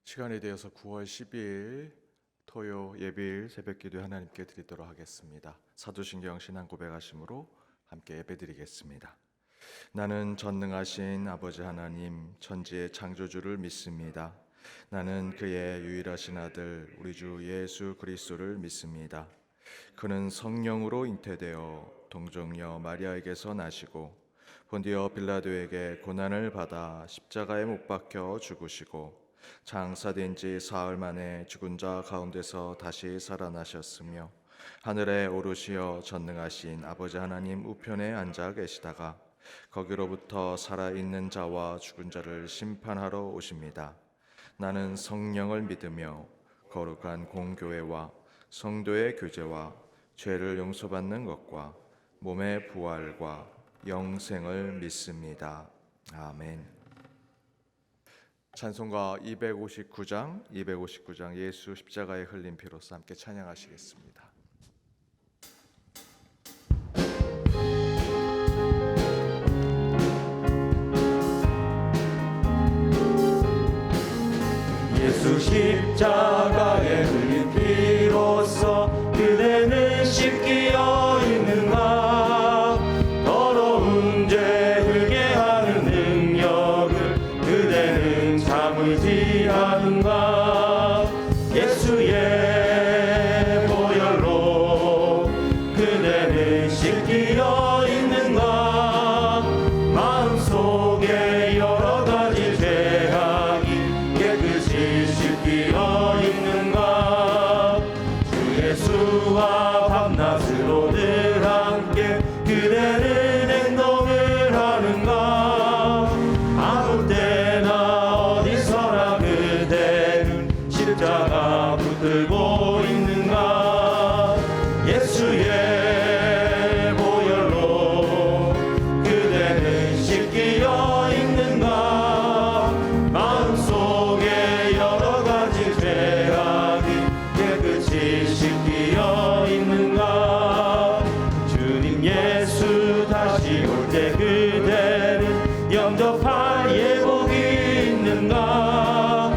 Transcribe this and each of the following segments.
시간이 되어서 9월 12일 토요 예비일 새벽기도 하나님께 드리도록 하겠습니다. 사도신경 신앙 고백하심으로 함께 예배드리겠습니다. 나는 전능하신 아버지 하나님 천지의 창조주를 믿습니다. 나는 그의 유일하신 아들 우리 주 예수 그리스도를 믿습니다. 그는 성령으로 잉태되어 동정녀 마리아에게서 나시고 본디오 빌라도에게 고난을 받아 십자가에 못 박혀 죽으시고 장사된 지 사흘 만에 죽은 자 가운데서 다시 살아나셨으며 하늘에 오르시어 전능하신 아버지 하나님 우편에 앉아 계시다가 거기로부터 살아있는 자와 죽은 자를 심판하러 오십니다. 나는 성령을 믿으며 거룩한 공교회와 성도의 교제와 죄를 용서받는 것과 몸의 부활과 영생을 믿습니다. 아멘. 찬송가 259장 예수 십자가에 흘린 피로써 함께 찬양하시겠습니다. 예수 십자가에 흘린 피로써 그대는 씻기어 있는가. 더러운 죄 흘게 하는 능력을 그대는 참으지 않은가. 예수의 보혈로 그대는 씻기어 있는가. 마음속에 여러 가지 죄악이 깨끗이 씻기어 있는가. 주 예수와 밤낮으로 늘 함께 그대는 행동을 하는가. 아무 때나 어디서나 그대는 십자가 붙들고 있는가. 예수의 보혈로 그대는 씻기어 있는가. 마음속에 여러 가지 죄악이 깨끗이 씻기어 있는가. 주님 예수 다시 올 때 그대는 영접할 예복이 있는가.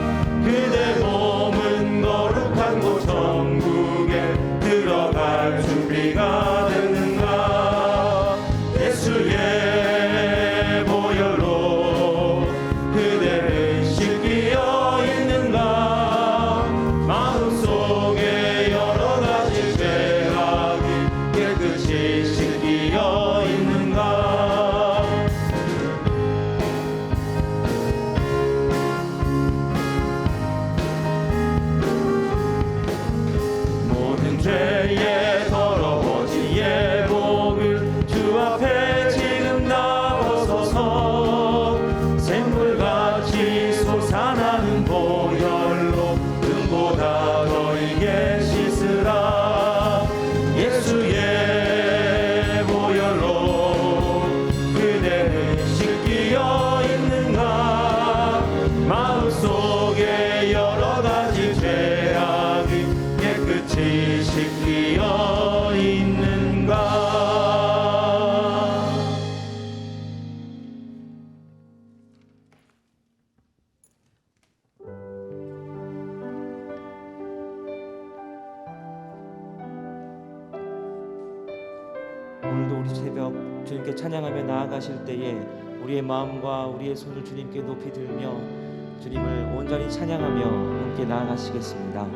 그대 몸은 거룩한 곳 천국에 들어갈 준비가 됐는가. 예수의 보혈로 그대는 씻기어 있는가. 마음속에 여러 가지 죄악이 깨끗이 씻기어 있는가. 모든 죄에 더러워진 예복을 주 앞에 지금 다 벗어서 샘물같이 솟아나는 보혈로 금보다 더 익게 씻으라. 예수의 보혈로 그대는 씻기어 있는가. 마음속에 여러 가지 죄악이 깨끗이 씻기어 있는가. 오늘도 우리 새벽 주님께 찬양하며 나아가실 때에 우리의 마음과 우리의 손을 주님께 높이 들며 주님을 온전히 찬양하며 함께 나아가시겠습니다.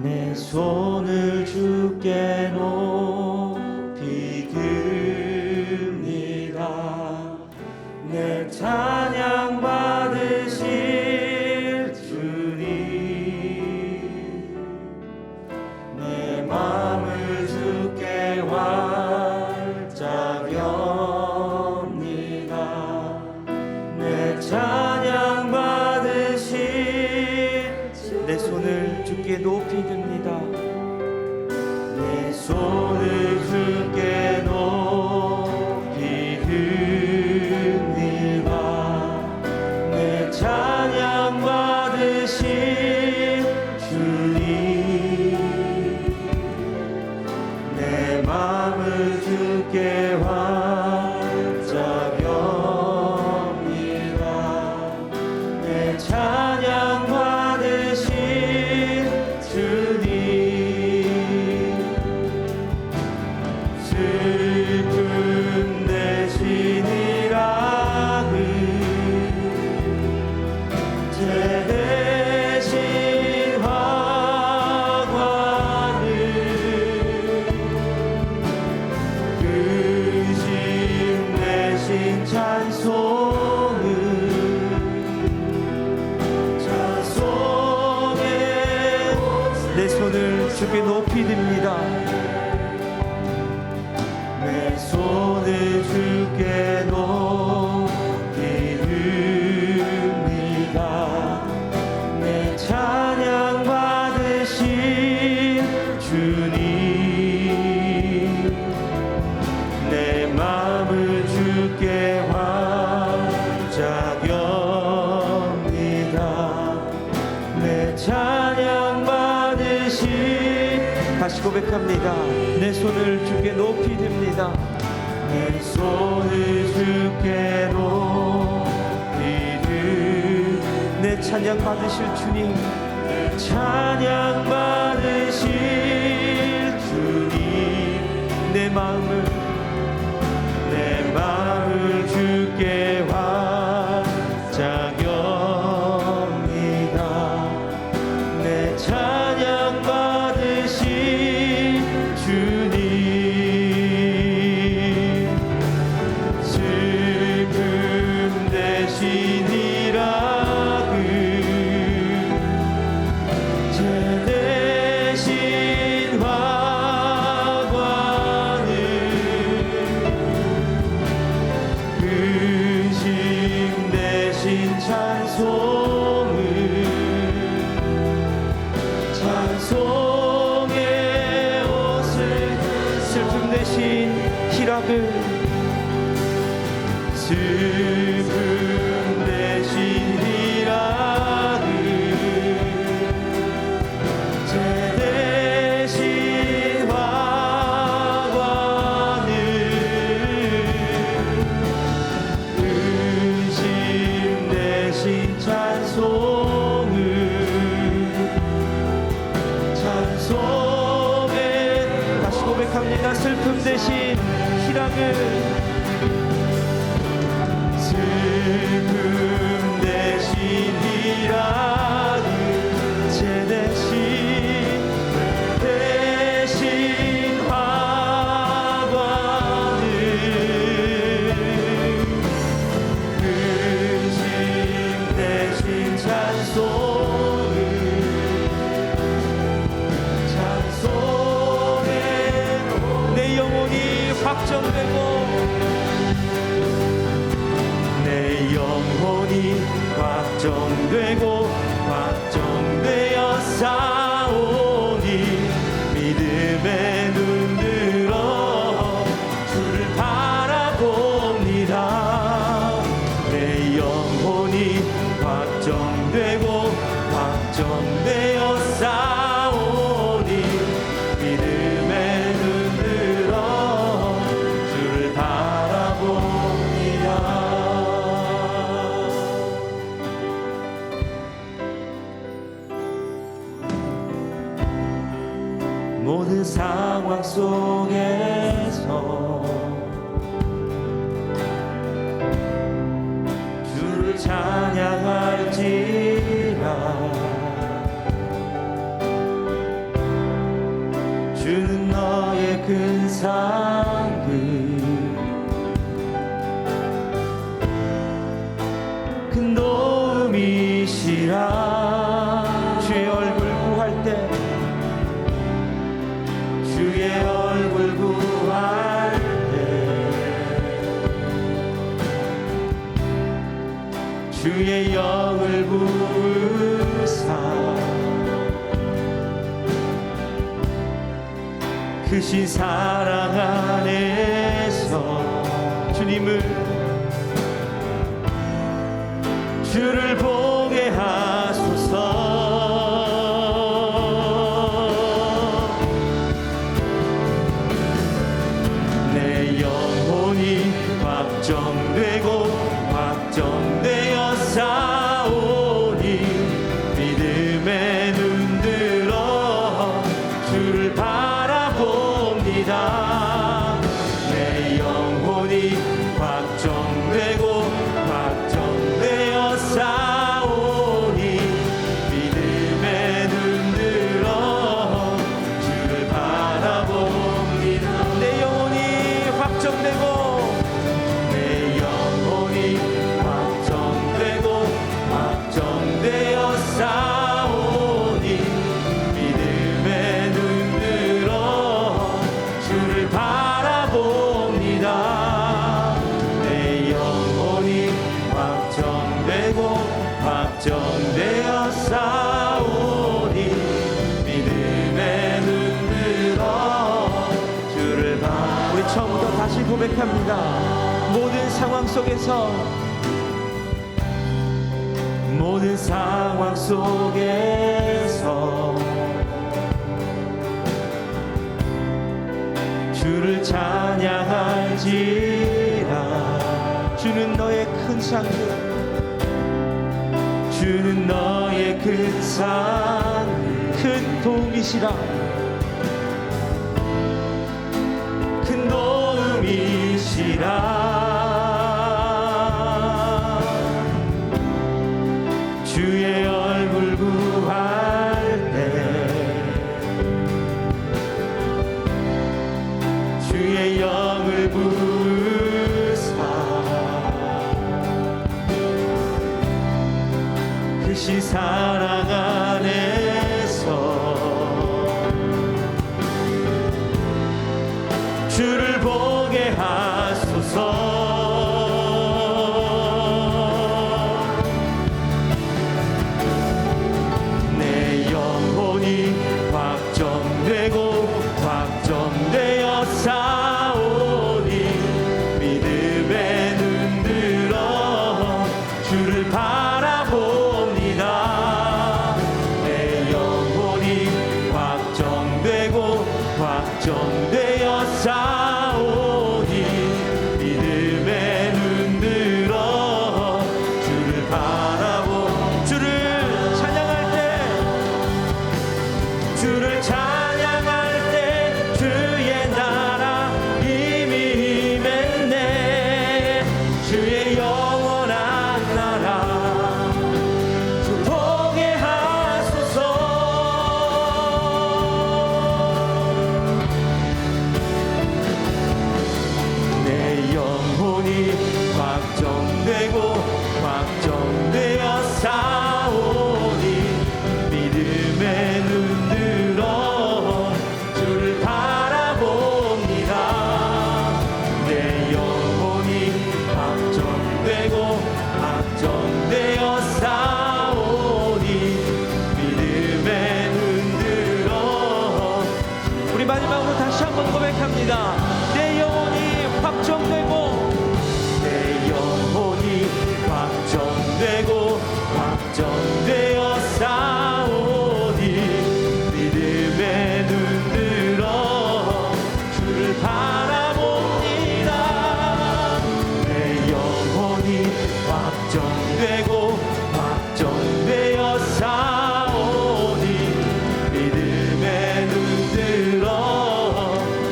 내 손을 주께 높이 듭니다. 내 찬양 받으실 주님. 내 마음을 주께 활짝 엽니다. 내 찬양 받으실 내 손을 주께 높이 듭니다. 내 손을 주께 높이 듭니다. 내 찬양 받으신 주님. 내 손을 주께 높이 듭니다. 내 손을 주께 높이 듭니다. 내 찬양 받으신 주님, 내 마음을 주께 활짝엽니다. 내 찬양 받으신, 다시 고백합니다. 내 손을 주께 높이 듭니다. 내 손을 주께 높이 듭니다. 내 찬양 받으실 주님, 찬양 받으실 주님, 내 마음을 주께 활짝엽니다. 내 찬양 받으실 주님, 슬픔 대신 희락을, 죄 대신 화관을, 근심 대신 찬송을, 찬송의 옷을, 슬픔 대신 희락을, 슬픔 대신 희락을, 죄 대신 화관을, 근심 대신 찬송을, 찬송의, 다시 고백합니다. 슬픔 대신 희락을, 슬픔 대신 희락을, 죄 대신 화관을, 근심 대신 찬송을, 찬송의 내 영혼이 확정되고 내 영혼이 확정되고 확정되어 싸우니, 믿음에 눈들어 주를 바라봅니다. 내 영혼이 확정되고 확정되어 싸우니, 믿음에 눈들어 주를 바라봅니다. 모든 상황 속에서 주를 찬양할지라. 주는 너의 큰 상급, 큰 도움이시라. 주의 얼굴 구할 때, 주의 얼굴 구할 때, 주의 영을 부으사 크신 사랑 안에서 주를 보게 하소서. 내 영혼이 확정되고 확정되어 싸우니, 믿음에 눈들어 주를 바라봅니다. 내 영혼이 확정되고 확정되어 싸우니, 고백합니다. 모든 상황 속에서 주를 찬양할지라. 주는 너의 큰 상급, 주는 너의 큰 상급, 큰 도움이시라. 큰 도움이시라. 주의 얼굴 구할 때 주의 영을 부으사 크신 사랑 안에서 주를 보게 하소서. 내 영혼이 확정되고 확정되어 싸우니 믿음에 눈들어 주를 바라봅니다. 내 영혼이 확정되고 확정되어 싸우니 믿음에 눈들어 주를 바라보. 주를 찬양할 때 주의 나라 이미 임했네. 주의 영원한 나라 주 보게 하소서. 내 영혼이 확정되고 확정되어 싸우니 믿음에 눈들어 주를 바라봅니다. 내 영혼이 확정되고 확정되어 싸우니 믿음에 눈들어. 우리 마지막으로 다시 한번 고백합니다. 내 영혼이 확정되고 내 영혼이 확정되고 확정되어 싸우니 믿음에 눈들어 주를 바라봅니다. 내 영혼이 확정되고 확정되어 싸우니 믿음에 눈들어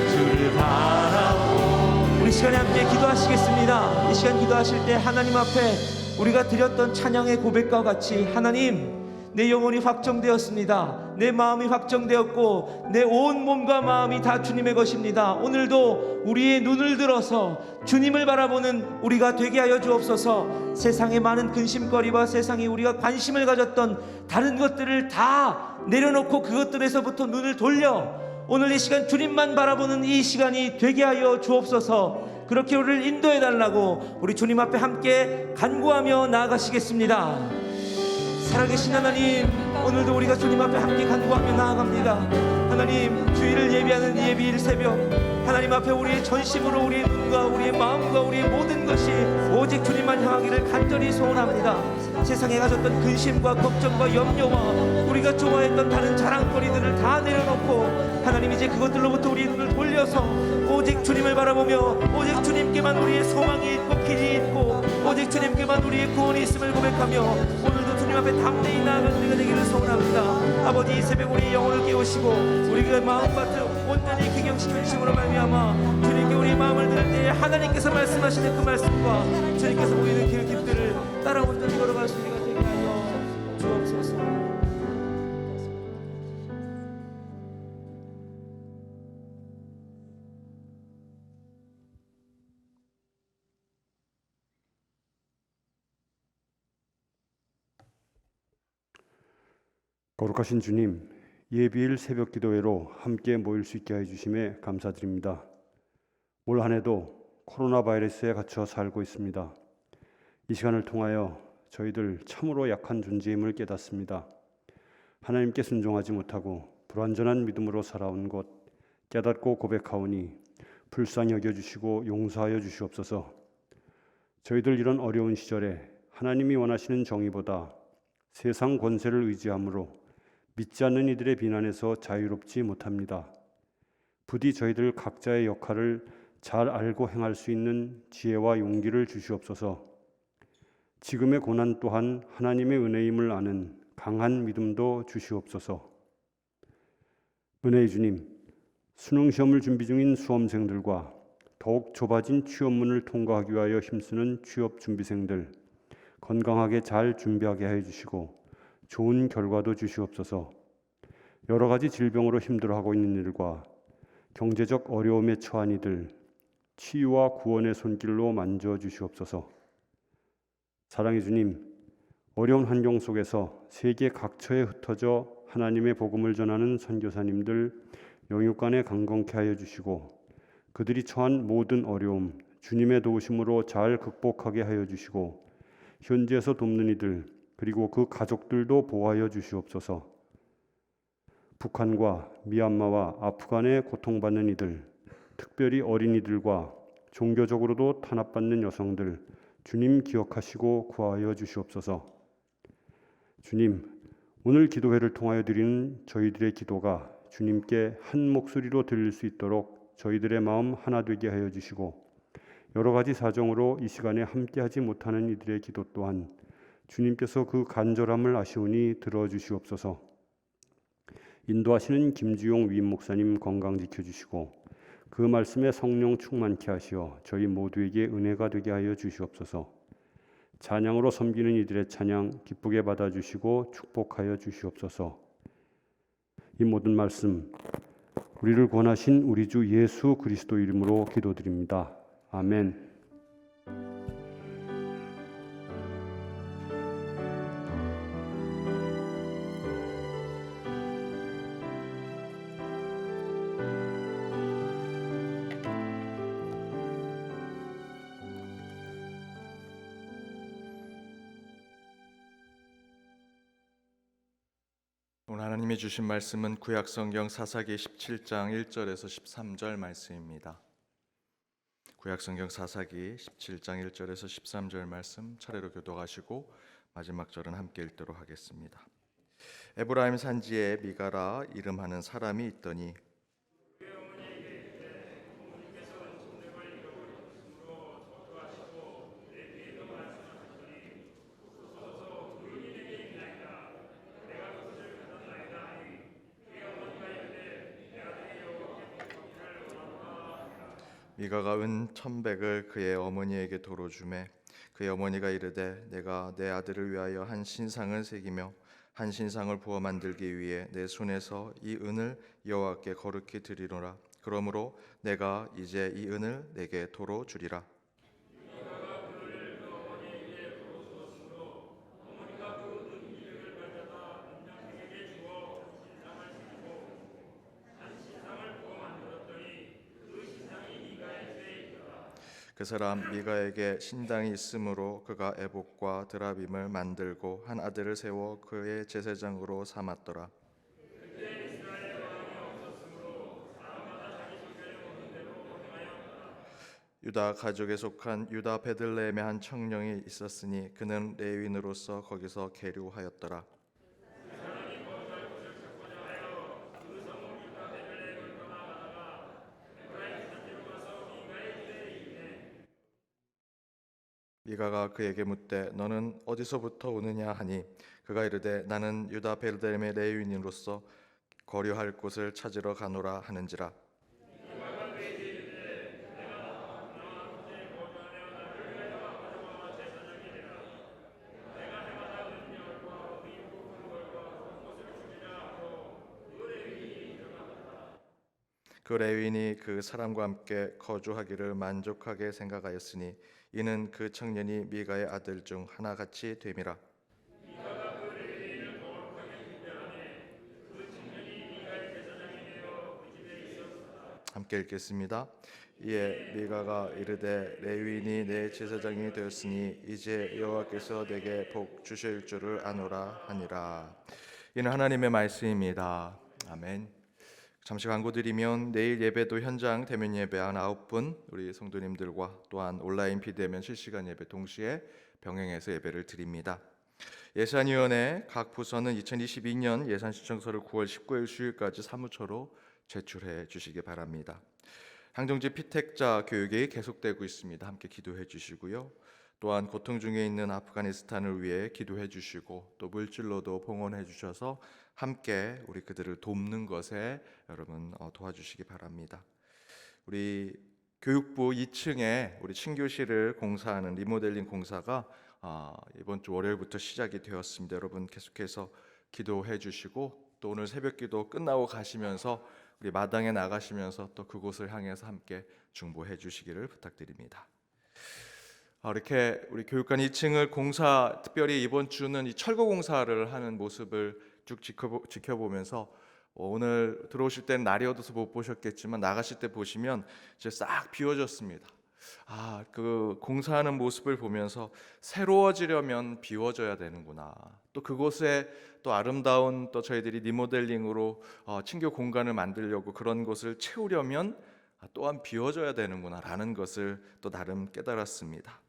주를 바라봅니다. 우리 시간에 함께 기도하시겠습니다. 이 시간 기도하실 때 하나님 앞에 우리가 드렸던 찬양의 고백과 같이 하나님, 내 영혼이 확정되었습니다. 내 마음이 확정되었고 내 온 몸과 마음이 다 주님의 것입니다. 오늘도 우리의 눈을 들어서 주님을 바라보는 우리가 되게 하여 주옵소서. 세상의 많은 근심거리와 세상에 우리가 관심을 가졌던 다른 것들을 다 내려놓고 그것들에서부터 눈을 돌려 오늘 이 시간 주님만 바라보는 이 시간이 되게 하여 주옵소서. 그렇게 우리를 인도해 달라고 우리 주님 앞에 함께 간구하며 나아가시겠습니다. 살아계신 하나님, 오늘도 우리가 주님 앞에 함께 간구하며 나아갑니다. 하나님, 주일을 예비하는 예비일 새벽, 하나님 앞에 우리의 전심으로 우리의 눈과 우리의 마음과 우리의 모든 것이 오직 주님만 향하기를 간절히 소원합니다. 세상에 가졌던 근심과 걱정과 염려와 우리가 좋아했던 다른 자랑거리들을 다 내려놓고 하나님, 이제 그것들로부터 우리의 눈을 돌려서 오직 주님을 바라보며 오직 주님께만 우리의 소망이 있고 길이 있고 오직 주님께만 우리의 구원이 있음을 고백하며 오늘도 주님 앞에 담대히 나아가는 우리가 되기를 소원합니다. 아버지, 이 새벽 우리의 영혼을 깨우시고 우리가 마음밭을 온전히 기경시키는 힘으로 말미암아 주님께 우리의 마음을 들을 때에 하나님께서 말씀하시는 그 말씀과 주님께서 보이는 그 길들을 따라 온전히 걸어갈 수 있게 되게 하여 주옵소서. 거룩하신 주님, 예비일 새벽 기도회로 함께 모일 수 있게 해주심에 감사드립니다. 올 한 해도 코로나 바이러스에 갇혀 살고 있습니다. 이 시간을 통하여 저희들 참으로 약한 존재임을 깨닫습니다. 하나님께 순종하지 못하고 불완전한 믿음으로 살아온 것 깨닫고 고백하오니 불쌍히 여겨주시고 용서하여 주시옵소서. 저희들 이런 어려운 시절에 하나님이 원하시는 정의보다 세상 권세를 의지함으로 믿지 않는 이들의 비난에서 자유롭지 못합니다. 부디 저희들 각자의 역할을 잘 알고 행할 수 있는 지혜와 용기를 주시옵소서. 지금의 고난 또한 하나님의 은혜임을 아는 강한 믿음도 주시옵소서. 은혜의 주님, 수능 시험을 준비 중인 수험생들과 더욱 좁아진 취업문을 통과하기 위하여 힘쓰는 취업 준비생들 건강하게 잘 준비하게 해 주시고 좋은 결과도 주시옵소서. 여러 가지 질병으로 힘들어하고 있는 이들과 경제적 어려움에 처한 이들 치유와 구원의 손길로 만져 주시옵소서. 사랑의 주님, 어려운 환경 속에서 세계 각처에 흩어져 하나님의 복음을 전하는 선교사님들 영육간에 강건케 하여 주시고 그들이 처한 모든 어려움 주님의 도우심으로 잘 극복하게 하여 주시고 현지에서 돕는 이들 그리고 그 가족들도 보호하여 주시옵소서. 북한과 미얀마와 아프간에 고통받는 이들, 특별히 어린이들과 종교적으로도 탄압받는 여성들 주님 기억하시고 구하여 주시옵소서. 주님, 오늘 기도회를 통하여 드리는 저희들의 기도가 주님께 한 목소리로 들릴 수 있도록 저희들의 마음 하나 되게 하여 주시고 여러 가지 사정으로 이 시간에 함께하지 못하는 이들의 기도 또한 주님께서 그 간절함을 아시오니 들어주시옵소서. 인도하시는 김주용 위임 목사님 건강 지켜주시고 그 말씀에 성령 충만케 하시어 저희 모두에게 은혜가 되게 하여 주시옵소서. 찬양으로 섬기는 이들의 찬양 기쁘게 받아주시고 축복하여 주시옵소서. 이 모든 말씀 우리를 구원하신 우리 주 예수 그리스도 이름으로 기도드립니다. 아멘. 오늘 하나님이 주신 말씀은 구약성경 사사기 17장 1절에서 13절 말씀입니다. 구약성경 사사기 17장 1절에서 13절 말씀 차례로 교독하시고 마지막 절은 함께 읽도록 하겠습니다. 에브라임 산지에 미가라 이름하는 사람이 있더니 미가가 은 1,100을 그의 어머니에게 도로 주매 그의 어머니가 이르되 내가 내 아들을 위하여 한 신상을 새기며 한 신상을 부어 만들기 위해 내 손에서 이 은을 여호와께 거룩히 드리노라. 그러므로 내가 이제 이 은을 내게 도로 주리라. 그 사람 미가에게 신당이 있으므로 그가 에봇과 드라빔을 만들고 한 아들을 세워 그의 제사장으로 삼았더라. 유다 가족에 속한 유다 베들레헴의 한 청년이 있었으니 그는 레위인으로서 거기서 계류하였더라. 미가가 그에게 묻되 너는 어디서부터 오느냐 하니 그가 이르되 나는 유다 베들레헴의 레위인으로서 거류할 곳을 찾으러 가노라 하는지라. 그 레위인이 그 사람과 함께 거주하기를 만족하게 생각하였으니 이는 그 청년이 미가의 아들 중 하나같이 됨이라. 함께 읽겠습니다. 이에 미가가 이르되 레위인이 내 제사장이 되었으니 이제 여호와께서 내게 복 주실 줄을 아노라 하니라. 이는 하나님의 말씀입니다. 아멘. 잠시 광고 드리면 내일 예배도 현장 대면 예배 한 9분 우리 성도님들과 또한 온라인 비대면 실시간 예배 동시에 병행해서 예배를 드립니다. 예산위원회 각 부서는 2022년 예산 신청서를 9월 19일 수요일까지 사무처로 제출해 주시기 바랍니다. 항정지 피택자 교육이 계속되고 있습니다. 함께 기도해 주시고요. 또한 고통 중에 있는 아프가니스탄을 위해 기도해 주시고 또 물질로도 봉헌해 주셔서 함께 우리 그들을 돕는 것에 여러분 도와주시기 바랍니다. 우리 교육부 2층에 우리 친교실을 공사하는 리모델링 공사가 이번 주 월요일부터 시작이 되었습니다. 여러분 계속해서 기도해 주시고 또 오늘 새벽기도 끝나고 가시면서 우리 마당에 나가시면서 또 그곳을 향해서 함께 중보해 주시기를 부탁드립니다. 이렇게 우리 교육관 2층을 공사, 특별히 이번 주는 이 철거 공사를 하는 모습을 쭉 지켜보면서 오늘 들어오실 때는 날이 어두워서 못 보셨겠지만 나가실 때 보시면 이제 싹 비워졌습니다. 그 공사하는 모습을 보면서 새로워지려면 비워져야 되는구나. 또 그곳에 또 아름다운 또 저희들이 리모델링으로 친교 공간을 만들려고 그런 곳을 채우려면 또한 비워져야 되는구나라는 것을 또 나름 깨달았습니다.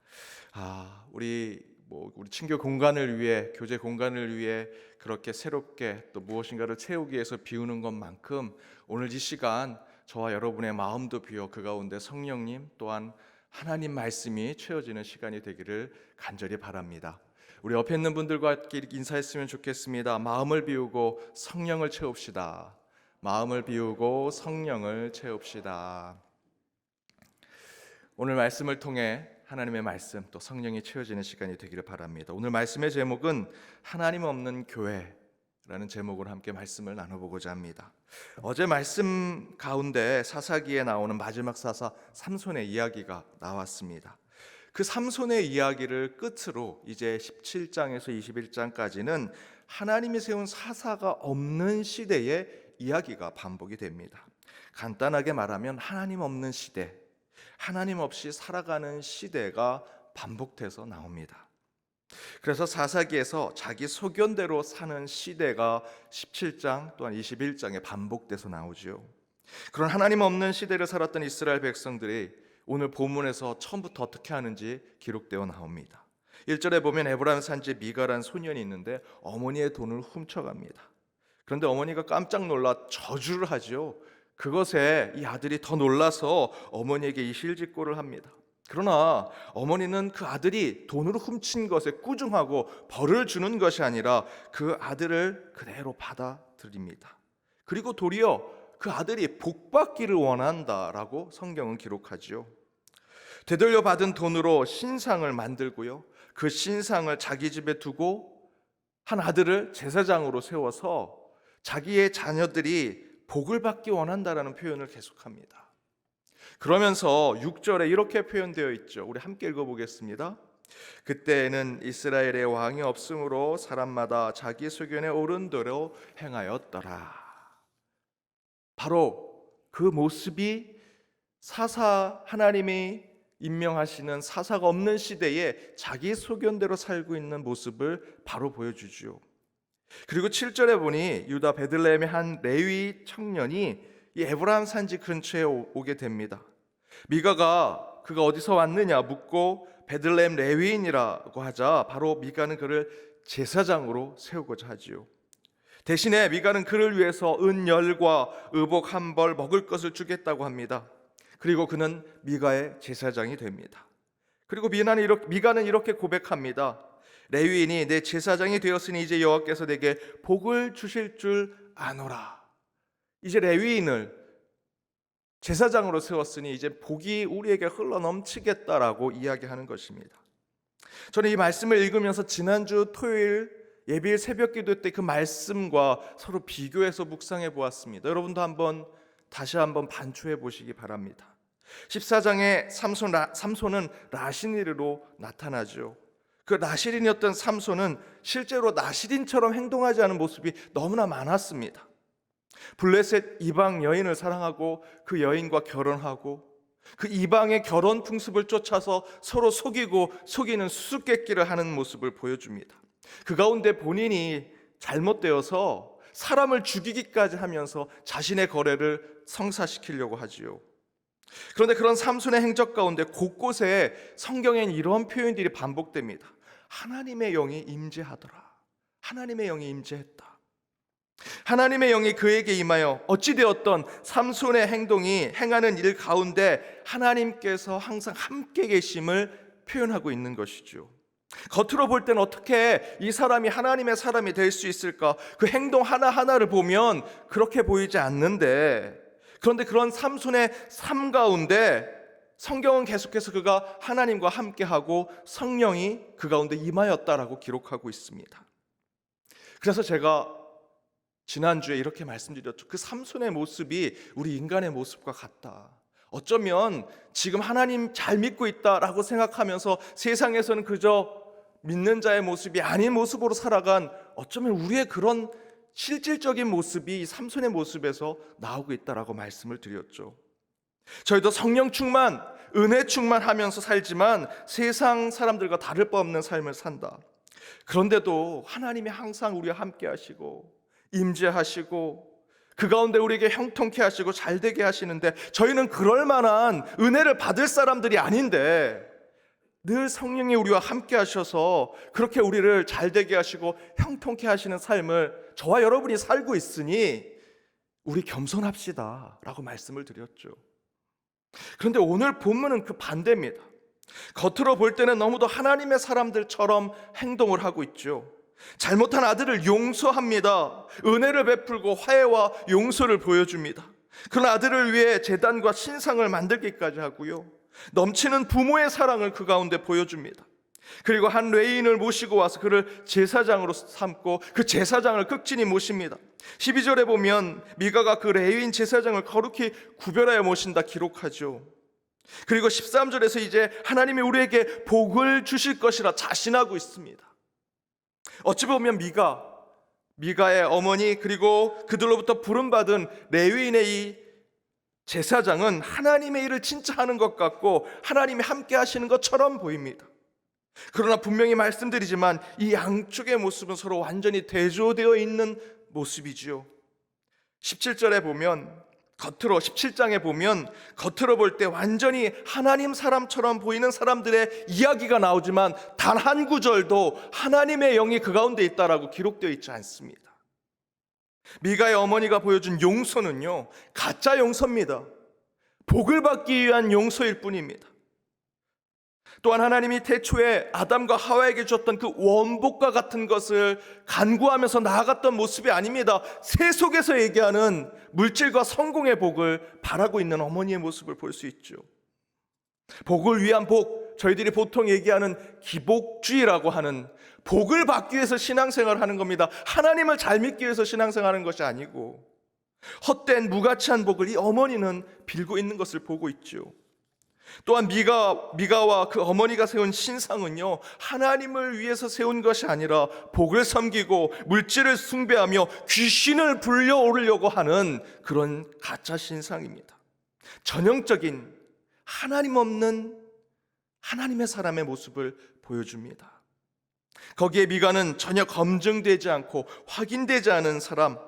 우리 친교 공간을 위해, 교제 공간을 위해 그렇게 새롭게 또 무엇인가를 채우기 위해서 비우는 것만큼 오늘 이 시간 저와 여러분의 마음도 비워 그 가운데 성령님 또한 하나님 말씀이 채워지는 시간이 되기를 간절히 바랍니다. 우리 옆에 있는 분들과 인사했으면 좋겠습니다. 마음을 비우고 성령을 채웁시다. 마음을 비우고 성령을 채웁시다. 오늘 말씀을 통해 하나님의 말씀 또 성령이 채워지는 시간이 되기를 바랍니다. 오늘 말씀의 제목은 하나님 없는 교회라는 제목으로 함께 말씀을 나눠보고자 합니다. 어제 말씀 가운데 사사기에 나오는 마지막 사사 삼손의 이야기가 나왔습니다. 그 삼손의 이야기를 끝으로 이제 17장에서 21장까지는 하나님이 세운 사사가 없는 시대의 이야기가 반복이 됩니다. 간단하게 말하면 하나님 없는 시대, 하나님 없이 살아가는 시대가 반복돼서 나옵니다. 그래서 사사기에서 자기 소견대로 사는 시대가 17장 또한 21장에 반복돼서 나오죠. 그런 하나님 없는 시대를 살았던 이스라엘 백성들이 오늘 본문에서 처음부터 어떻게 하는지 기록되어 나옵니다. 1절에 보면 에브라임 산지에 미가라는 소년이 있는데 어머니의 돈을 훔쳐갑니다. 그런데 어머니가 깜짝 놀라 저주를 하죠. 그것에 이 아들이 더 놀라서 어머니에게 이실직고를 합니다. 그러나 어머니는 그 아들이 돈으로 훔친 것에 꾸중하고 벌을 주는 것이 아니라 그 아들을 그대로 받아들입니다. 그리고 도리어 그 아들이 복받기를 원한다라고 성경은 기록하지요. 되돌려 받은 돈으로 신상을 만들고요. 그 신상을 자기 집에 두고 한 아들을 제사장으로 세워서 자기의 자녀들이 복을 받기 원한다라는 표현을 계속합니다. 그러면서 6절에 이렇게 표현되어 있죠. 우리 함께 읽어보겠습니다. 그때는 이스라엘의 왕이 없으므로 사람마다 자기 소견에 옳은 대로 행하였더라. 바로 그 모습이 사사, 하나님이 임명하시는 사사가 없는 시대에 자기 소견대로 살고 있는 모습을 바로 보여주죠. 그리고 7절에 보니 유다 베들레헴의 한 레위 청년이 이 에브라임 산지 근처에 오게 됩니다. 미가가 그가 어디서 왔느냐 묻고 베들레헴 레위인이라고 하자 바로 미가는 그를 제사장으로 세우고자 하지요. 대신에 미가는 그를 위해서 은열과 의복 한 벌 먹을 것을 주겠다고 합니다. 그리고 그는 미가의 제사장이 됩니다. 그리고 미가는 이렇게 고백합니다. 레위인이 내 제사장이 되었으니 이제 여호와께서 내게 복을 주실 줄 아노라. 이제 레위인을 제사장으로 세웠으니 이제 복이 우리에게 흘러넘치겠다라고 이야기하는 것입니다. 저는 이 말씀을 읽으면서 지난주 토요일 예비일 새벽기도 때 그 말씀과 서로 비교해서 묵상해 보았습니다. 여러분도 다시 한번 반추해 보시기 바랍니다. 14장에 삼손은 라신이로 나타나죠. 그 나실인이었던 삼손은 실제로 나실인처럼 행동하지 않은 모습이 너무나 많았습니다. 블레셋 이방 여인을 사랑하고 그 여인과 결혼하고 그 이방의 결혼 풍습을 쫓아서 서로 속이는 수수께끼를 하는 모습을 보여줍니다. 그 가운데 본인이 잘못되어서 사람을 죽이기까지 하면서 자신의 거래를 성사시키려고 하지요. 그런데 그런 삼손의 행적 가운데 곳곳에 성경엔 이런 표현들이 반복됩니다. 하나님의 영이 임재하더라. 하나님의 영이 임재했다. 하나님의 영이 그에게 임하여 어찌되었던 삼손의 행동이 행하는 일 가운데 하나님께서 항상 함께 계심을 표현하고 있는 것이죠. 겉으로 볼 때는 어떻게 이 사람이 하나님의 사람이 될 수 있을까? 그 행동 하나하나를 보면 그렇게 보이지 않는데, 그런데 그런 삼손의 삶 가운데 성경은 계속해서 그가 하나님과 함께하고 성령이 그 가운데 임하였다라고 기록하고 있습니다. 그래서 제가 지난주에 이렇게 말씀드렸죠. 그 삼손의 모습이 우리 인간의 모습과 같다. 어쩌면 지금 하나님 잘 믿고 있다라고 생각하면서 세상에서는 그저 믿는 자의 모습이 아닌 모습으로 살아간, 어쩌면 우리의 그런 실질적인 모습이 이 삼손의 모습에서 나오고 있다라고 말씀을 드렸죠. 저희도 성령 충만, 은혜 충만하면서 살지만 세상 사람들과 다를 바 없는 삶을 산다. 그런데도 하나님이 항상 우리와 함께 하시고 임재하시고 그 가운데 우리에게 형통케 하시고 잘되게 하시는데, 저희는 그럴 만한 은혜를 받을 사람들이 아닌데 늘 성령이 우리와 함께 하셔서 그렇게 우리를 잘되게 하시고 형통케 하시는 삶을 저와 여러분이 살고 있으니 우리 겸손합시다 라고 말씀을 드렸죠. 그런데 오늘 본문은 그 반대입니다. 겉으로 볼 때는 너무도 하나님의 사람들처럼 행동을 하고 있죠. 잘못한 아들을 용서합니다. 은혜를 베풀고 화해와 용서를 보여줍니다. 그런 아들을 위해 제단과 신상을 만들기까지 하고요, 넘치는 부모의 사랑을 그 가운데 보여줍니다. 그리고 한 레위인을 모시고 와서 그를 제사장으로 삼고 그 제사장을 극진히 모십니다. 12절에 보면 미가가 그 레위인 제사장을 거룩히 구별하여 모신다 기록하죠. 그리고 13절에서 이제 하나님이 우리에게 복을 주실 것이라 자신하고 있습니다. 어찌 보면 미가의 어머니 그리고 그들로부터 부름받은 레위인의 이 제사장은 하나님의 일을 진짜 하는 것 같고 하나님이 함께 하시는 것처럼 보입니다. 그러나 분명히 말씀드리지만 이 양쪽의 모습은 서로 완전히 대조되어 있는 모습이지요. 17절에 보면 겉으로 17장에 보면 겉으로 볼 때 완전히 하나님 사람처럼 보이는 사람들의 이야기가 나오지만 단 한 구절도 하나님의 영이 그 가운데 있다라고 기록되어 있지 않습니다. 미가의 어머니가 보여준 용서는요, 가짜 용서입니다. 복을 받기 위한 용서일 뿐입니다. 또한 하나님이 태초에 아담과 하와에게 주었던 그 원복과 같은 것을 간구하면서 나아갔던 모습이 아닙니다. 세 속에서 얘기하는 물질과 성공의 복을 바라고 있는 어머니의 모습을 볼 수 있죠. 복을 위한 복, 저희들이 보통 얘기하는 기복주의라고 하는, 복을 받기 위해서 신앙생활을 하는 겁니다. 하나님을 잘 믿기 위해서 신앙생활하는 것이 아니고 헛된 무가치한 복을 이 어머니는 빌고 있는 것을 보고 있죠. 또한 미가와 그 어머니가 세운 신상은요, 하나님을 위해서 세운 것이 아니라 복을 섬기고 물질을 숭배하며 귀신을 불려오르려고 하는 그런 가짜 신상입니다. 전형적인 하나님 없는 하나님의 사람의 모습을 보여줍니다. 거기에 미가는 전혀 검증되지 않고 확인되지 않은 사람,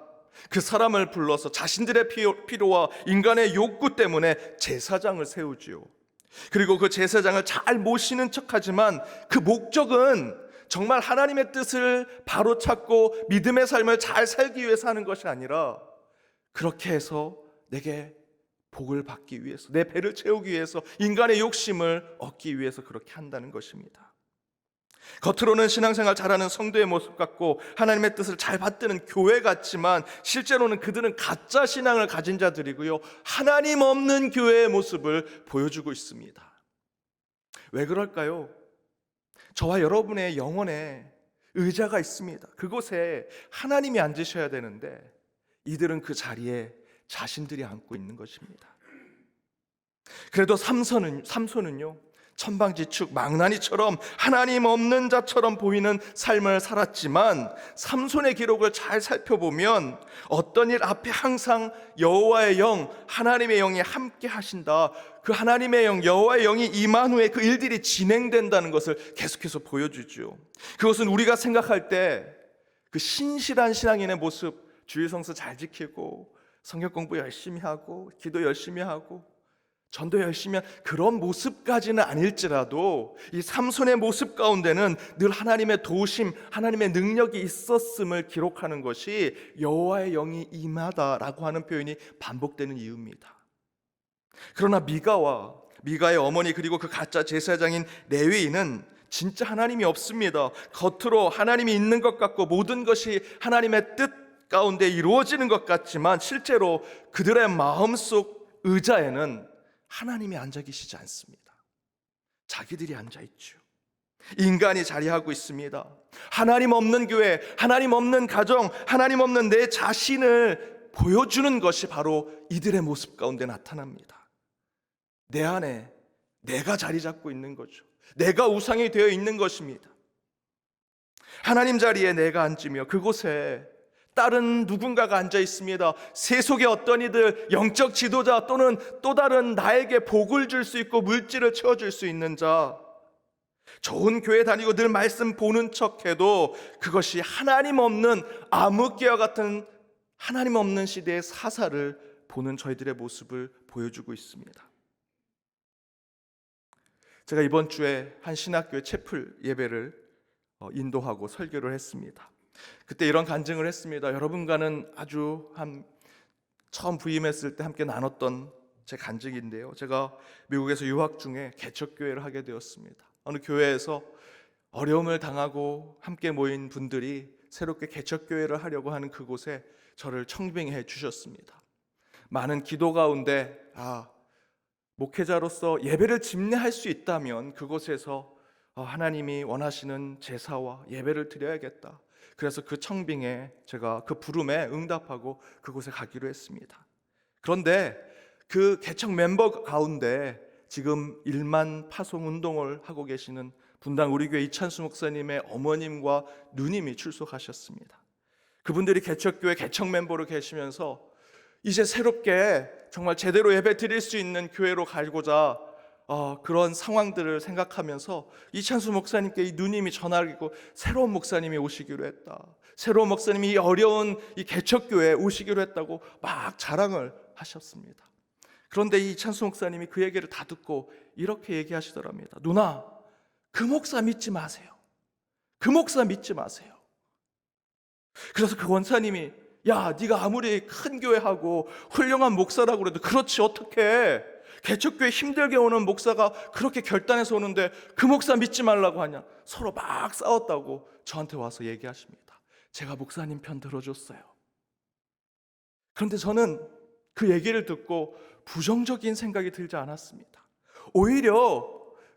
그 사람을 불러서 자신들의 필요와 인간의 욕구 때문에 제사장을 세우지요. 그리고 그 제사장을 잘 모시는 척하지만 그 목적은 정말 하나님의 뜻을 바로 찾고 믿음의 삶을 잘 살기 위해서 하는 것이 아니라 그렇게 해서 내게 복을 받기 위해서, 내 배를 채우기 위해서, 인간의 욕심을 얻기 위해서 그렇게 한다는 것입니다. 겉으로는 신앙생활 잘하는 성도의 모습 같고 하나님의 뜻을 잘 받드는 교회 같지만 실제로는 그들은 가짜 신앙을 가진 자들이고요, 하나님 없는 교회의 모습을 보여주고 있습니다. 왜 그럴까요? 저와 여러분의 영혼에 의자가 있습니다. 그곳에 하나님이 앉으셔야 되는데 이들은 그 자리에 자신들이 앉고 있는 것입니다. 그래도 삼손은요, 천방지축 망나니처럼 하나님 없는 자처럼 보이는 삶을 살았지만 삼손의 기록을 잘 살펴보면 어떤 일 앞에 항상 여호와의 영, 하나님의 영이 함께 하신다, 그 하나님의 영, 여호와의 영이 임한 후에 그 일들이 진행된다는 것을 계속해서 보여주죠. 그것은 우리가 생각할 때 그 신실한 신앙인의 모습, 주일 성수 잘 지키고 성경 공부 열심히 하고 기도 열심히 하고 전도 열심히 한 그런 모습까지는 아닐지라도 이 삼손의 모습 가운데는 늘 하나님의 도우심, 하나님의 능력이 있었음을 기록하는 것이 여호와의 영이 임하다라고 하는 표현이 반복되는 이유입니다. 그러나 미가의 어머니 그리고 그 가짜 제사장인 레위인은 진짜 하나님이 없습니다. 겉으로 하나님이 있는 것 같고 모든 것이 하나님의 뜻 가운데 이루어지는 것 같지만 실제로 그들의 마음속 의자에는 하나님이 앉아 계시지 않습니다. 자기들이 앉아 있죠. 인간이 자리하고 있습니다. 하나님 없는 교회, 하나님 없는 가정, 하나님 없는 내 자신을 보여주는 것이 바로 이들의 모습 가운데 나타납니다. 내 안에 내가 자리 잡고 있는 거죠. 내가 우상이 되어 있는 것입니다. 하나님 자리에 내가 앉으며 그곳에 다른 누군가가 앉아 있습니다. 세속의 어떤 이들, 영적 지도자 또는 또 다른 나에게 복을 줄 수 있고 물질을 채워줄 수 있는 자, 좋은 교회 다니고 늘 말씀 보는 척해도 그것이 하나님 없는 암흑기와 같은 하나님 없는 시대의 사사를 보는 저희들의 모습을 보여주고 있습니다. 제가 이번 주에 한 신학교의 채플 예배를 인도하고 설교를 했습니다. 그때 이런 간증을 했습니다. 여러분과는 아주 처음 부임했을 때 함께 나눴던 제 간증인데요. 제가 미국에서 유학 중에 개척교회를 하게 되었습니다. 어느 교회에서 어려움을 당하고 함께 모인 분들이 새롭게 개척교회를 하려고 하는 그곳에 저를 청빙해 주셨습니다. 많은 기도 가운데 목회자로서 예배를 집례할 수 있다면 그곳에서 하나님이 원하시는 제사와 예배를 드려야겠다. 그래서 그 청빙에 제가 그 부름에 응답하고 그곳에 가기로 했습니다. 그런데 그 개척 멤버 가운데 지금 1만 파송 운동을 하고 계시는 분당 우리 교회 이찬수 목사님의 어머님과 누님이 출석하셨습니다. 그분들이 개척교회 개척 멤버로 계시면서 이제 새롭게 정말 제대로 예배 드릴 수 있는 교회로 가고자 그런 상황들을 생각하면서 이찬수 목사님께 이 누님이 전화를 했고 새로운 목사님이 오시기로 했다. 새로운 목사님이 이 어려운 이 개척교회에 오시기로 했다고 막 자랑을 하셨습니다. 그런데 이 이찬수 목사님이 그 얘기를 다 듣고 이렇게 얘기하시더랍니다. 누나, 그 목사 믿지 마세요. 그 목사 믿지 마세요. 그래서 그 원사님이 야, 네가 아무리 큰 교회하고 훌륭한 목사라고 그래도 그렇지 어떻게 개척교회 힘들게 오는 목사가 그렇게 결단해서 오는데 그 목사 믿지 말라고 하냐. 서로 막 싸웠다고 저한테 와서 얘기하십니다. 제가 목사님 편 들어줬어요. 그런데 저는 그 얘기를 듣고 부정적인 생각이 들지 않았습니다. 오히려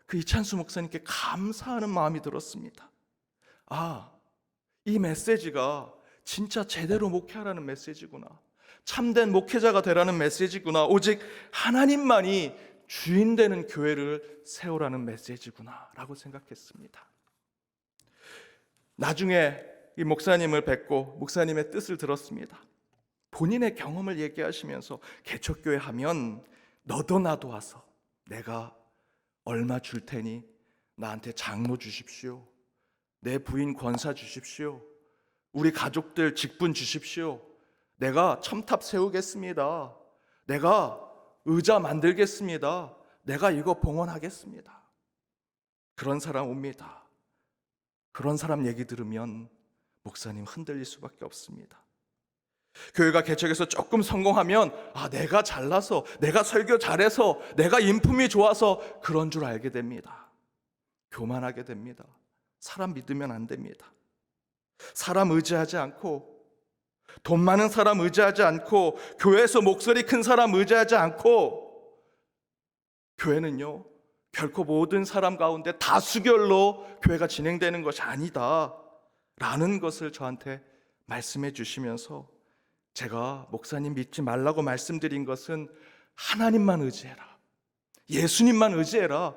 그 이찬수 목사님께 감사하는 마음이 들었습니다. 이 메시지가 진짜 제대로 목회하라는 메시지구나. 참된 목회자가 되라는 메시지구나. 오직 하나님만이 주인 되는 교회를 세우라는 메시지구나 라고 생각했습니다. 나중에 이 목사님을 뵙고 목사님의 뜻을 들었습니다. 본인의 경험을 얘기하시면서 개척교회 하면 너도 나도 와서 내가 얼마 줄 테니 나한테 장로 주십시오. 내 부인 권사 주십시오. 우리 가족들 직분 주십시오. 내가 첨탑 세우겠습니다. 내가 의자 만들겠습니다. 내가 이거 봉헌하겠습니다. 그런 사람 옵니다. 그런 사람 얘기 들으면 목사님 흔들릴 수밖에 없습니다. 교회가 개척해서 조금 성공하면 내가 잘나서, 내가 설교 잘해서, 내가 인품이 좋아서 그런 줄 알게 됩니다. 교만하게 됩니다. 사람 믿으면 안 됩니다. 사람 의지하지 않고, 돈 많은 사람 의지하지 않고, 교회에서 목소리 큰 사람 의지하지 않고, 교회는요 결코 모든 사람 가운데 다수결로 교회가 진행되는 것이 아니다 라는 것을 저한테 말씀해 주시면서 제가 목사님 믿지 말라고 말씀드린 것은 하나님만 의지해라, 예수님만 의지해라,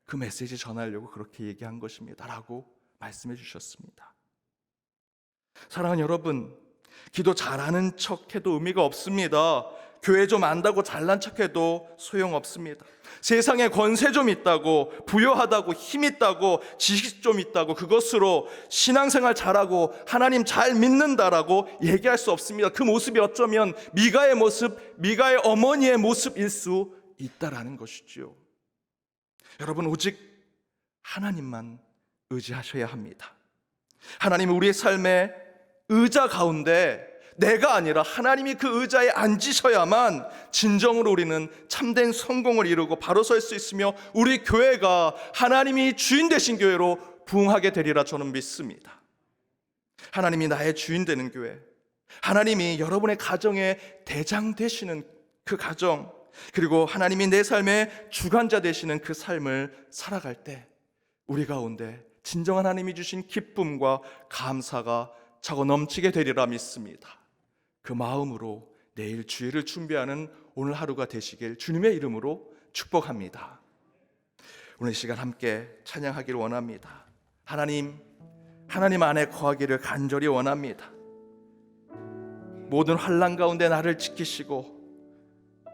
그 메시지 전하려고 그렇게 얘기한 것입니다 라고 말씀해 주셨습니다. 사랑하는 여러분, 기도 잘하는 척해도 의미가 없습니다. 교회 좀 안다고 잘난 척해도 소용없습니다. 세상에 권세 좀 있다고, 부유하다고, 힘 있다고, 지식 좀 있다고 그것으로 신앙생활 잘하고 하나님 잘 믿는다라고 얘기할 수 없습니다. 그 모습이 어쩌면 미가의 모습, 미가의 어머니의 모습일 수 있다라는 것이지요. 여러분, 오직 하나님만 의지하셔야 합니다. 하나님은 우리의 삶의 의자 가운데 내가 아니라 하나님이 그 의자에 앉으셔야만 진정으로 우리는 참된 성공을 이루고 바로 설 수 있으며 우리 교회가 하나님이 주인 되신 교회로 부흥하게 되리라 저는 믿습니다. 하나님이 나의 주인 되는 교회, 하나님이 여러분의 가정의 대장 되시는 그 가정, 그리고 하나님이 내 삶의 주관자 되시는 그 삶을 살아갈 때 우리 가운데 진정한 하나님이 주신 기쁨과 감사가 차고 넘치게 되리라 믿습니다. 그 마음으로 내일 주일을 준비하는 오늘 하루가 되시길 주님의 이름으로 축복합니다. 오늘 이 시간 함께 찬양하기를 원합니다. 하나님 안에 거하기를 간절히 원합니다. 모든 환난 가운데 나를 지키시고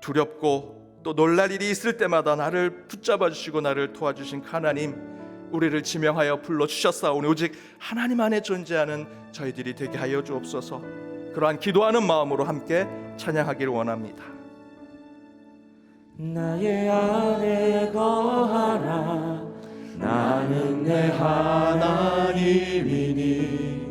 두렵고 또 놀랄 일이 있을 때마다 나를 붙잡아 주시고 나를 도와주신 하나님, 우리를 지명하여 불러주셨사오니 오직 하나님 안에 존재하는 저희들이 되게 하여 주옵소서. 그러한 기도하는 마음으로 함께 찬양하기를 원합니다. 나의 안에 거하라. 나는 내 하나님이니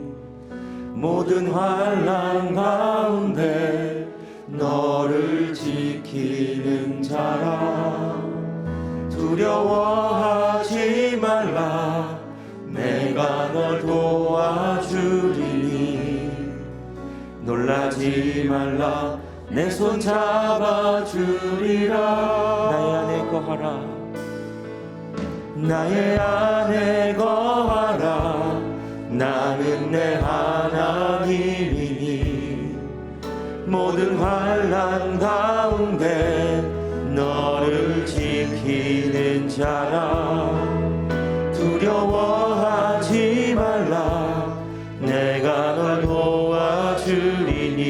모든 환난 가운데 너를 지키는 자라. 두려워하지 말라. 내가 널 도와주리니 놀라지 말라. 내 손 잡아주리라. 나의 안에 거하라. 나의 안에 거하라. 나는 내 하나님이니 모든 환난 가운데 너를 지키는 자라. 두려워하지 말라. 내가 널 도와주리니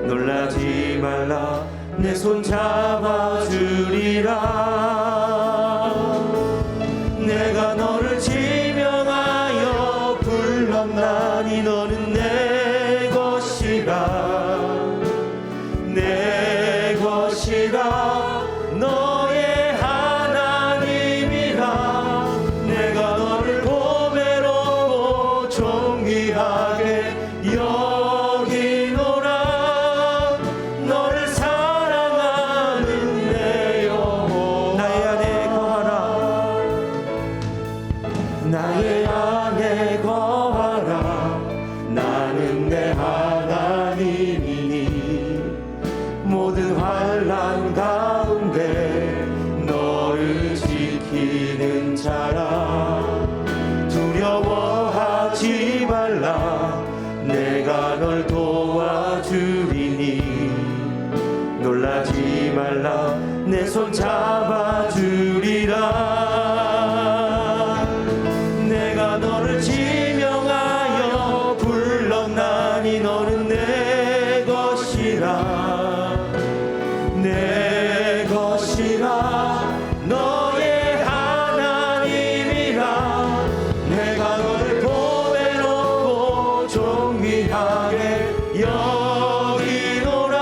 놀라지 말라. 내 손 잡아주리라. 내가 너를 지명하여 불렀나니 너는 내 것이라. 내 것이라. 너의 하나님이라. 내가 너를 보배롭고 존귀하게 여기노라. 너를 사랑하는 내 영혼. 나의 안에 거하라. 나의 안에 거하라. 나는 내 하나님이니 모든 환난 가운데 너를 지키는 자라. 두려워하지 말라. 내가 널 도와주리니 놀라지 말라. 내 손 잡아주리라. 내가 너를 지명하여 불렀나니 너는 내 것이라. 내 것이라. 너의 하나님이라. 내가 너를 보배롭고 존귀하게 여기노라.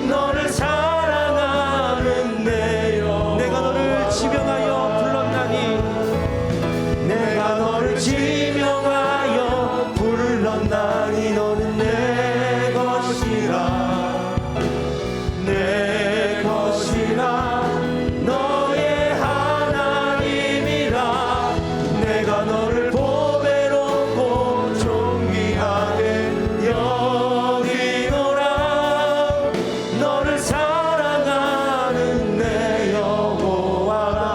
너를 사랑하는 내 영. 내가 너를 지명하여 불렀나니 내가 너를 지명하여 불렀나니 너는 내 것이라. 내 것이라. 너의 하나님이라. 내가 너를 보배롭고 존귀하게 여기노라. 너를 사랑하는 내 여호와라.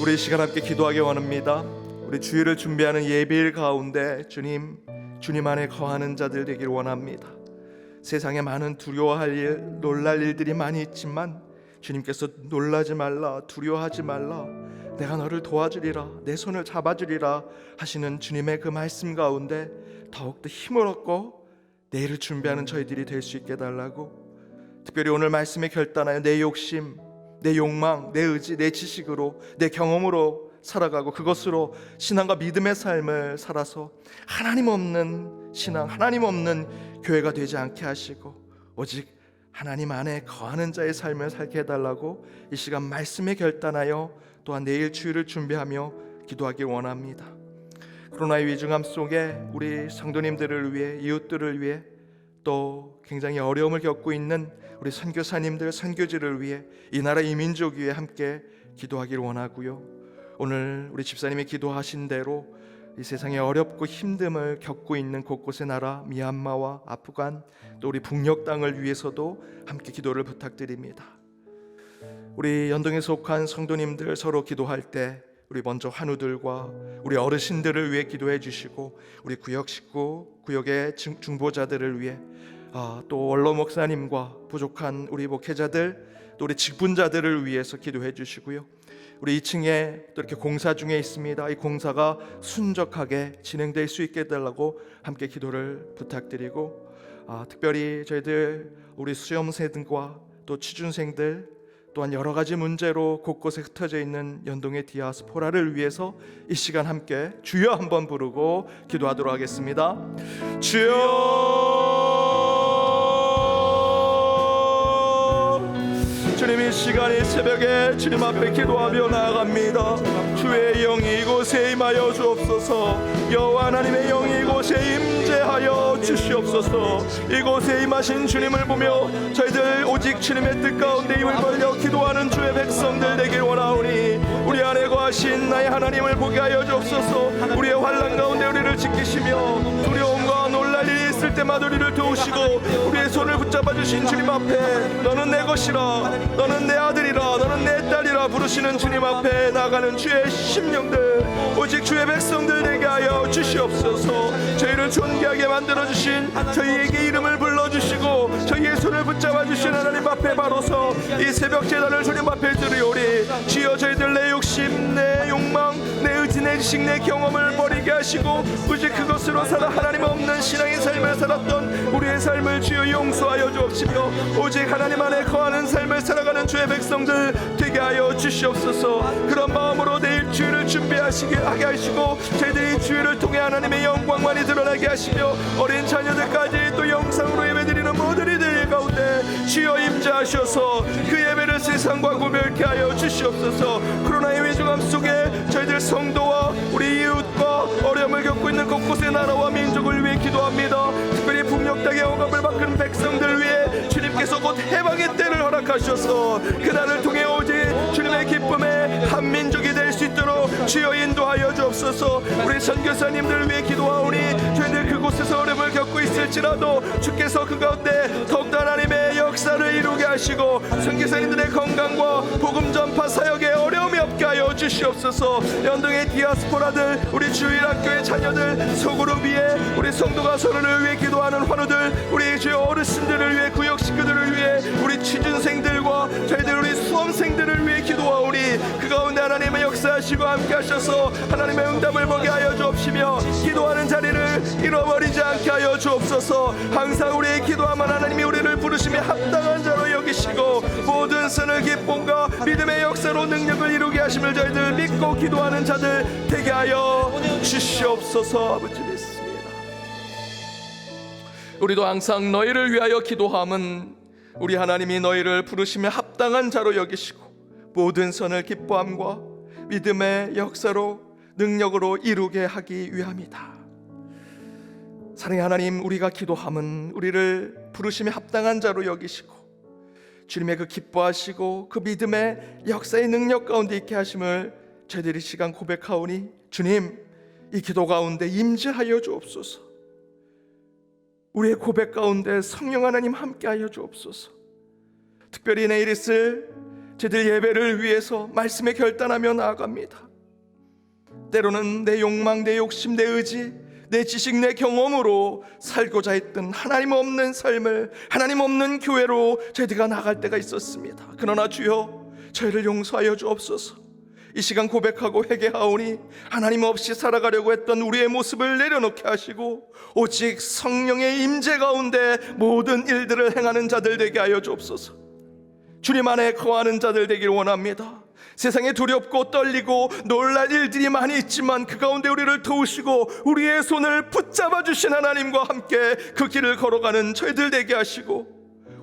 우리 이 시간 함께 기도하기 원합니다. 우리 주일을 준비하는 예배일 가운데 주님 안에 거하는 자들 되길 원합니다. 세상에 많은 두려워할 일, 놀랄 일들이 많이 있지만 주님께서 놀라지 말라, 두려워하지 말라, 내가 너를 도와주리라, 내 손을 잡아주리라 하시는 주님의 그 말씀 가운데 더욱더 힘을 얻고 내일을 준비하는 저희들이 될 수 있게 해달라고, 특별히 오늘 말씀에 결단하여 내 욕심, 내 욕망, 내 의지, 내 지식으로, 내 경험으로 살아가고 그것으로 신앙과 믿음의 삶을 살아서 하나님 없는 신앙, 하나님 없는 교회가 되지 않게 하시고 오직 하나님 안에 거하는 자의 삶을 살게 해달라고 이 시간 말씀에 결단하여 또한 내일 주일을 준비하며 기도하길 원합니다. 코로나의 위중함 속에 우리 성도님들을 위해, 이웃들을 위해, 또 굉장히 어려움을 겪고 있는 우리 선교사님들, 선교지를 위해, 이 나라 이 민족 위해 함께 기도하길 원하고요. 오늘 우리 집사님이 기도하신 대로 이 세상에 어렵고 힘듦을 겪고 있는 곳곳의 나라 미얀마와 아프간, 또 우리 북녘 땅을 위해서도 함께 기도를 부탁드립니다. 우리 연동에 속한 성도님들 서로 기도할 때 우리 먼저 환우들과 우리 어르신들을 위해 기도해 주시고, 우리 구역 식구, 구역의 중보자들을 위해, 또 원로 목사님과 부족한 우리 목회자들, 또 우리 직분자들을 위해서 기도해 주시고요. 우리 2층에 또 이렇게 공사 중에 있습니다. 이 공사가 순적하게 진행될 수 있게 해달라고 함께 기도를 부탁드리고, 특별히 저희들 우리 수험생들과 또 취준생들, 또한 여러 가지 문제로 곳곳에 흩어져 있는 연동의 디아스포라를 위해서 이 시간 함께 주여 한번 부르고 기도하도록 하겠습니다. 주여, 주님 이 시간 이 새벽에 주님 앞에 기도하며 나아갑니다. 주의 영이 이곳에 임하여 주옵소서. 여호와 하나님의 영이 이곳에 임재하여 주시옵소서. 이곳에 임하신 주님을 보며 저희들 오직 주님의 뜻 가운데 입을 벌려 기도하는 주의 백성들 되길 원하오니, 우리 안에 거하신 나의 하나님을 보게 하여 주옵소서. 우리의 환난 가운데 우리를 지키시며 두려움과 놀랄 일이 있을 때마다 우리를 도우시고 우리의 손을 붙잡아 주신 주님 앞에 너는 내 것이라, 너는 내 아들이라, 너는 내 딸이라 부르시는 주님 앞에 나가는 주의 심령들, 오직 주의 백성들 되게 하여 주시옵소서. 저희를 존귀하게 만들어주신, 저희에게 이름을 불러주시고 저희의 손을 붙잡아 주신 하나님 앞에 바로서 이 새벽 제단을 주님 앞에 드리오리. 주여, 저희들 내 욕심, 내 욕망, 내 의지, 내 지식, 내 경험을 버리게 하시고 오직 그것으로 살아 하나님 없는 신앙의 삶을 살았던 우리의 삶을 주여 용서하여 주옵시며 오직 하나님 안에 거하는 삶을 살아가는 주의 백성들 되게 하여 주시옵소서. 그런 마음으로 내일 주일을 준비하시게 하게 하시고 저희들이 주일을 통해 하나님의 영광만이 드러나게 하시며 어린 자녀들까지 또 영상으로 예배드리는 모든 이들 가운데 주여 임재하셔서 그 예배를 세상과 구별케 하여 주시옵소서. 코로나의 위중함 속에 저희들 성도와 우리 이웃과 어려움을 겪고 있는 곳곳의 나라와 민족을 위해 기도합니다. 특별히 북녘 땅의 억압을 받는 백성들 위해 주님께서 곧 해방의 때를 허락하셔서 그날을 통해 오직 주님의 기쁨의 한 민족이 될 수 있도록 주여 인도하여 주옵소서. 우리 선교사님들 위해 기도하오니 저희들 그곳에서 어려움을 겪고 있을지라도 주께서 그 가운데 더욱더 하나님의 역사를 이루게 하시고 선교사님들의 건강과 복음 전파 사역에 어려움이 없게 하여 주시옵소서. 연동의 디아스포라들, 우리 주일학교의 자녀들, 소그룹 위에 우리 성도가 서로를 위해 기도하는 환우들, 우리 주의 어르신들을 위해, 구역 식구들을 위해, 우리 취준생들과 저희들 우리 수험생들을 위해 기도하오니 그 가운데 하나님의 역사하시고 함께 하셔서 하나님의 응답을 보게 하여 주옵시며 기도하는 자리를 잃어버리지 않게 하여 주옵소서. 항상 우리의 기도하면 하나님이 우리를 부르심에 합당한 자로 여기시고 모든 선을 기쁨과 믿음의 역사로 능력을 이루게 하심을 저희들 믿고 기도하는 자들 되게 하여 주시옵소서. 아버지 믿습니다. 우리도 항상 너희를 위하여 기도함은 우리 하나님이 너희를 부르심에 합당한 자로 여기시고 모든 선을 기뻐함과 믿음의 역사로 능력으로 이루게 하기 위함이다. 사랑의 하나님, 우리가 기도함은 우리를 부르심에 합당한 자로 여기시고 주님의 그 기뻐하시고 그 믿음의 역사의 능력 가운데 있게 하심을 저희들이 시간 고백하오니 주님, 이 기도 가운데 임재하여 주옵소서. 우리의 고백 가운데 성령 하나님 함께하여 주옵소서. 특별히 내일 있을 저희들 예배를 위해서 말씀에 결단하며 나아갑니다. 때로는 내 욕망, 내 욕심, 내 의지, 내 지식, 내 경험으로 살고자 했던 하나님 없는 삶을, 하나님 없는 교회로 저희들가 나갈 때가 있었습니다. 그러나 주여, 저희를 용서하여 주옵소서. 이 시간 고백하고 회개하오니 하나님 없이 살아가려고 했던 우리의 모습을 내려놓게 하시고 오직 성령의 임재 가운데 모든 일들을 행하는 자들 되게 하여 주옵소서. 주님 안에 거하는 자들 되기를 원합니다. 세상에 두렵고 떨리고 놀랄 일들이 많이 있지만 그 가운데 우리를 도우시고 우리의 손을 붙잡아 주신 하나님과 함께 그 길을 걸어가는 저희들 되게 하시고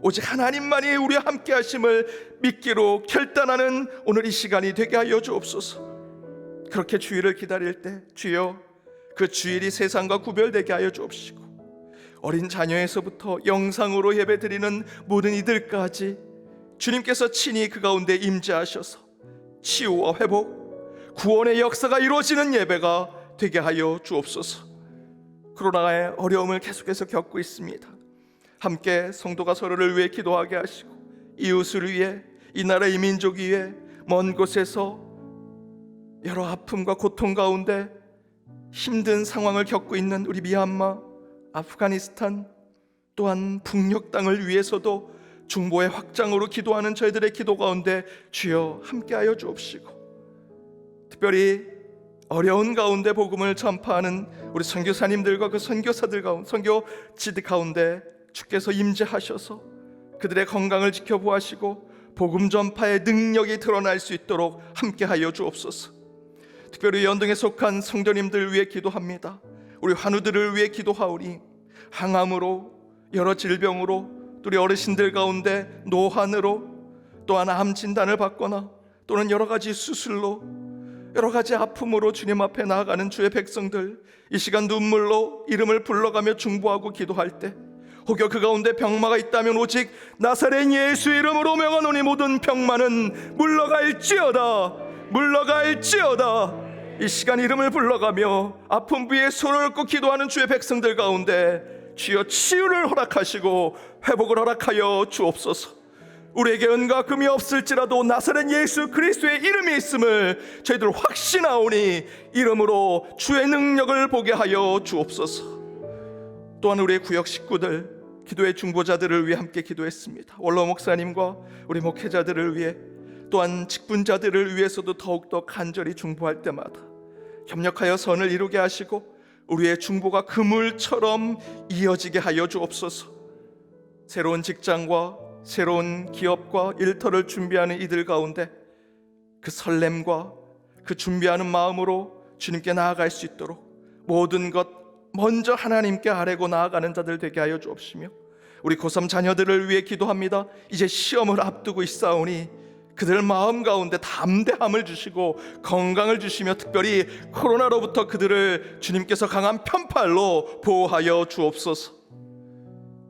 오직 하나님만이 우리와 함께 하심을 믿기로 결단하는 오늘 이 시간이 되게 하여 주옵소서. 그렇게 주일을 기다릴 때 주여 그 주일이 세상과 구별되게 하여 주옵시고 어린 자녀에서부터 영상으로 예배드리는 모든 이들까지 주님께서 친히 그 가운데 임재하셔서 치유와 회복, 구원의 역사가 이루어지는 예배가 되게 하여 주옵소서. 코로나의 어려움을 계속해서 겪고 있습니다. 함께 성도가 서로를 위해 기도하게 하시고 이웃을 위해, 이 나라 이 민족 위해, 먼 곳에서 여러 아픔과 고통 가운데 힘든 상황을 겪고 있는 우리 미얀마, 아프가니스탄, 또한 북녘 땅을 위해서도 중보의 확장으로 기도하는 저희들의 기도 가운데 주여 함께하여 주옵시고 특별히 어려운 가운데 복음을 전파하는 우리 선교사님들과 그 선교사들 가운데, 선교지들 가운데 주께서 임재하셔서 그들의 건강을 지켜보시고 복음 전파의 능력이 드러날 수 있도록 함께하여 주옵소서. 특별히 연등에 속한 성도님들 위해 기도합니다. 우리 환우들을 위해 기도하오니 항암으로, 여러 질병으로, 또 우리 어르신들 가운데 노환으로, 또한 암 진단을 받거나 또는 여러 가지 수술로, 여러 가지 아픔으로 주님 앞에 나아가는 주의 백성들, 이 시간 눈물로 이름을 불러가며 중보하고 기도할 때 혹여 그 가운데 병마가 있다면 오직 나사렛 예수 이름으로 명하노니 모든 병마는 물러갈지어다, 물러갈지어다. 이 시간 이름을 불러가며 아픈 부위에 손을 얹고 기도하는 주의 백성들 가운데 주여 치유를 허락하시고 회복을 허락하여 주옵소서. 우리에게 은과 금이 없을지라도 나사렛 예수 그리스도의 이름이 있음을 저희들 확신하오니 이름으로 주의 능력을 보게 하여 주옵소서. 또한 우리의 구역 식구들, 기도의 중보자들을 위해 함께 기도했습니다. 원로 목사님과 우리 목회자들을 위해, 또한 직분자들을 위해서도 더욱더 간절히 중보할 때마다 협력하여 선을 이루게 하시고 우리의 중보가 그물처럼 이어지게 하여 주옵소서. 새로운 직장과 새로운 기업과 일터를 준비하는 이들 가운데 그 설렘과 그 준비하는 마음으로 주님께 나아갈 수 있도록 모든 것 먼저 하나님께 아뢰고 나아가는 자들 되게 하여 주옵시며 우리 고3 자녀들을 위해 기도합니다. 이제 시험을 앞두고 있사오니 그들 마음 가운데 담대함을 주시고 건강을 주시며 특별히 코로나로부터 그들을 주님께서 강한 편팔로 보호하여 주옵소서.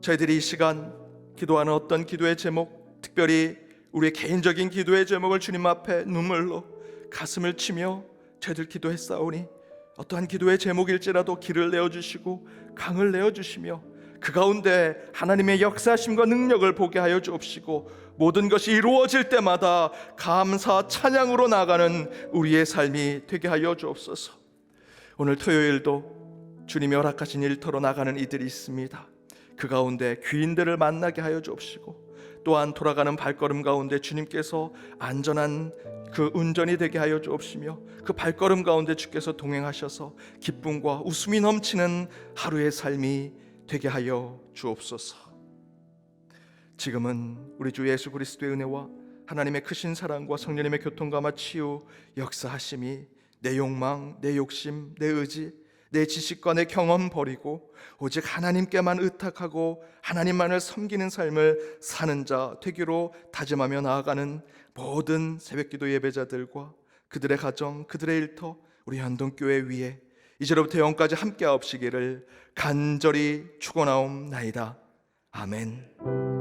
저희들이 이 시간 기도하는 어떤 기도의 제목, 특별히 우리의 개인적인 기도의 제목을 주님 앞에 눈물로 가슴을 치며 저희들 기도했사오니 어떠한 기도의 제목일지라도 길을 내어주시고 강을 내어주시며 그 가운데 하나님의 역사심과 능력을 보게 하여 주옵시고 모든 것이 이루어질 때마다 감사 찬양으로 나아가는 우리의 삶이 되게 하여 주옵소서. 오늘 토요일도 주님이 허락하신 일터로 나가는 이들이 있습니다. 그 가운데 귀인들을 만나게 하여 주옵시고 또한 돌아가는 발걸음 가운데 주님께서 안전한 그 운전이 되게 하여 주옵시며 그 발걸음 가운데 주께서 동행하셔서 기쁨과 웃음이 넘치는 하루의 삶이 되게 하여 주옵소서. 지금은 우리 주 예수 그리스도의 은혜와 하나님의 크신 사랑과 성령님의 교통감화 치유 역사하심이 내 욕망, 내 욕심, 내 의지, 내 지식과 내 경험 버리고 오직 하나님께만 의탁하고 하나님만을 섬기는 삶을 사는 자 되기로 다짐하며 나아가는 모든 새벽기도 예배자들과 그들의 가정, 그들의 일터, 우리 현동교회 위에 이제로부터 영원까지 함께하옵시기를 간절히 축원하옵나이다. 아멘.